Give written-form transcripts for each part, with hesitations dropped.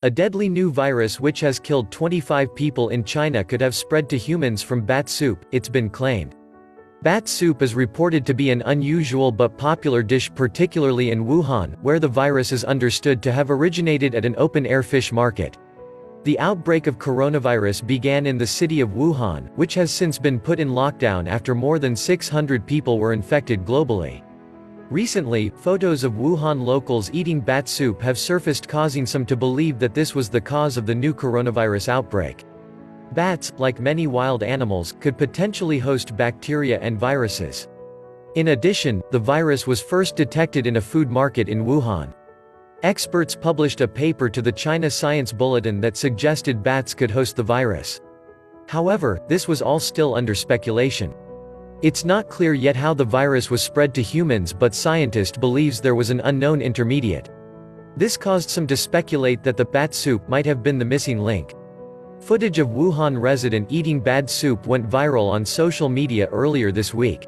A deadly new virus which has killed 25 people in China could have spread to humans from bat soup, it's been claimed. Bat soup is reported to be an unusual but popular dish, particularly in Wuhan, where the virus is understood to have originated at an open-air fish market. The outbreak of coronavirus began in the city of Wuhan, which has since been put in lockdown after more than 600 people were infected globally. Recently, photos of Wuhan locals eating bat soup have surfaced, causing some to believe that this was the cause of the new coronavirus outbreak. Bats, like many wild animals, could potentially host bacteria and viruses. In addition, the virus was first detected in a food market in Wuhan. Experts published a paper to the China Science Bulletin that suggested bats could host the virus. However, this was all still under speculation. It's not clear yet how the virus was spread to humans, but scientists believes there was an unknown intermediate. This caused some to speculate that the bat soup might have been the missing link. Footage of Wuhan resident eating bat soup went viral on social media earlier this week.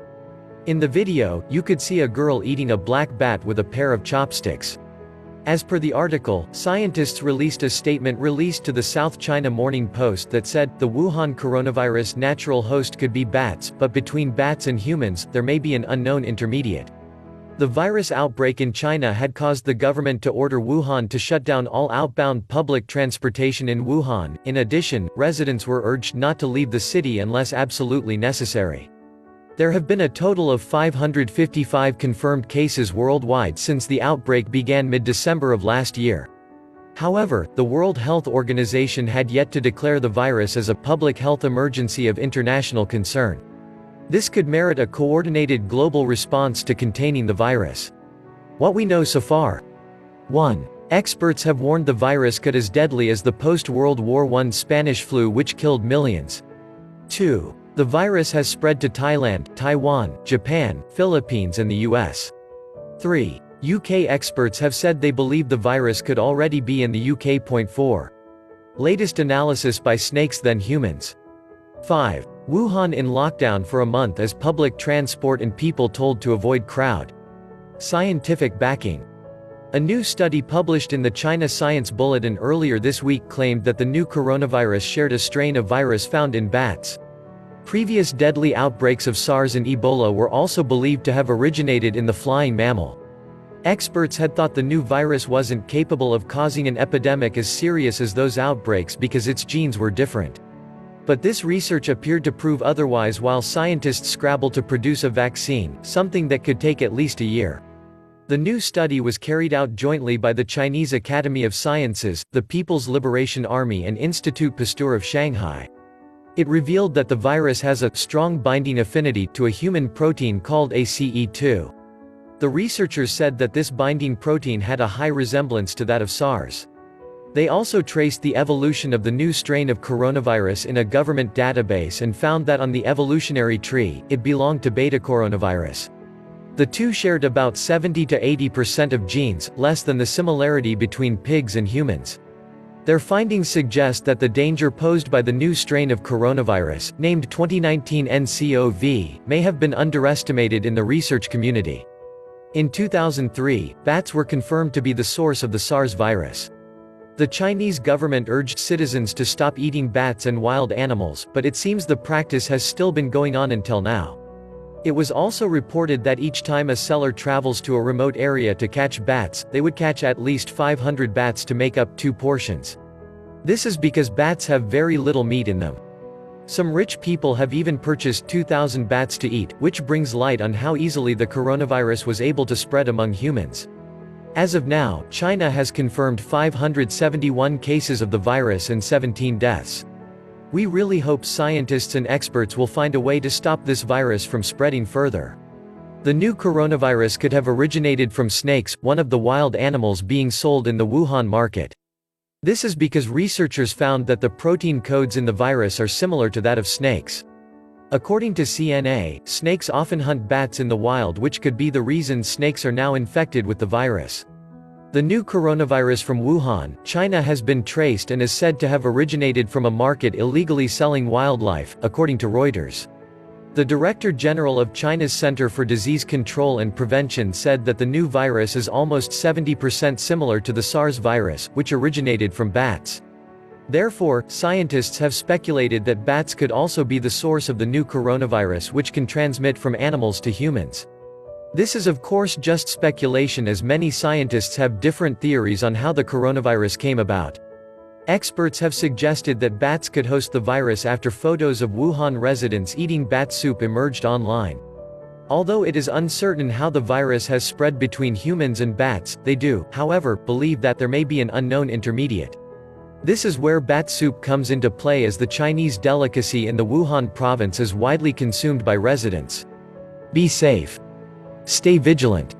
In the video, you could see a girl eating a black bat with a pair of chopsticks. As per the article, scientists released a statement released to the South China Morning Post that said, the Wuhan coronavirus natural host could be bats, but between bats and humans, there may be an unknown intermediate. The virus outbreak in China had caused the government to order Wuhan to shut down all outbound public transportation in Wuhan. In addition, residents were urged not to leave the city unless absolutely necessary. There have been a total of 555 confirmed cases worldwide since the outbreak began mid-December of last year. However, the World Health Organization had yet to declare the virus as a public health emergency of international concern. This could merit a coordinated global response to containing the virus. What we know so far. 1. Experts have warned the virus could be as deadly as the post-World War I Spanish flu, which killed millions. 2. The virus has spread to Thailand, Taiwan, Japan, Philippines and the US. 3. UK experts have said they believe the virus could already be in the UK. 4. Latest analysis by snakes then humans. 5. Wuhan in lockdown for a month as public transport and people told to avoid crowd. Scientific backing. A new study published in the China Science Bulletin earlier this week claimed that the new coronavirus shared a strain of virus found in bats. Previous deadly outbreaks of SARS and Ebola were also believed to have originated in the flying mammal. Experts had thought the new virus wasn't capable of causing an epidemic as serious as those outbreaks because its genes were different. But this research appeared to prove otherwise while scientists scrabbled to produce a vaccine, something that could take at least a year. The new study was carried out jointly by the Chinese Academy of Sciences, the People's Liberation Army and Institut Pasteur of Shanghai. It revealed that the virus has a strong binding affinity to a human protein called ACE2. The researchers said that this binding protein had a high resemblance to that of SARS. They also traced the evolution of the new strain of coronavirus in a government database and found that on the evolutionary tree, it belonged to beta coronavirus. The two shared about 70 to 80% of genes, less than the similarity between pigs and humans. Their findings suggest that the danger posed by the new strain of coronavirus, named 2019 nCoV, may have been underestimated in the research community. In 2003, bats were confirmed to be the source of the SARS virus. The Chinese government urged citizens to stop eating bats and wild animals, but it seems the practice has still been going on until now. It was also reported that each time a seller travels to a remote area to catch bats, they would catch at least 500 bats to make up 2 portions. This is because bats have very little meat in them. Some rich people have even purchased 2,000 bats to eat, which brings light on how easily the coronavirus was able to spread among humans. As of now, China has confirmed 571 cases of the virus and 17 deaths. We really hope scientists and experts will find a way to stop this virus from spreading further. The new coronavirus could have originated from snakes, one of the wild animals being sold in the Wuhan market. This is because researchers found that the protein codes in the virus are similar to that of snakes. According to CNA, snakes often hunt bats in the wild, which could be the reason snakes are now infected with the virus. The new coronavirus from Wuhan, China has been traced and is said to have originated from a market illegally selling wildlife, according to Reuters. The Director General of China's Center for Disease Control and Prevention said that the new virus is almost 70% similar to the SARS virus, which originated from bats. Therefore, scientists have speculated that bats could also be the source of the new coronavirus, which can transmit from animals to humans. This is of course just speculation, as many scientists have different theories on how the coronavirus came about. Experts have suggested that bats could host the virus after photos of Wuhan residents eating bat soup emerged online. Although it is uncertain how the virus has spread between humans and bats, they do, however, believe that there may be an unknown intermediate. This is where bat soup comes into play, as the Chinese delicacy in the Wuhan province is widely consumed by residents. Be safe. Stay vigilant.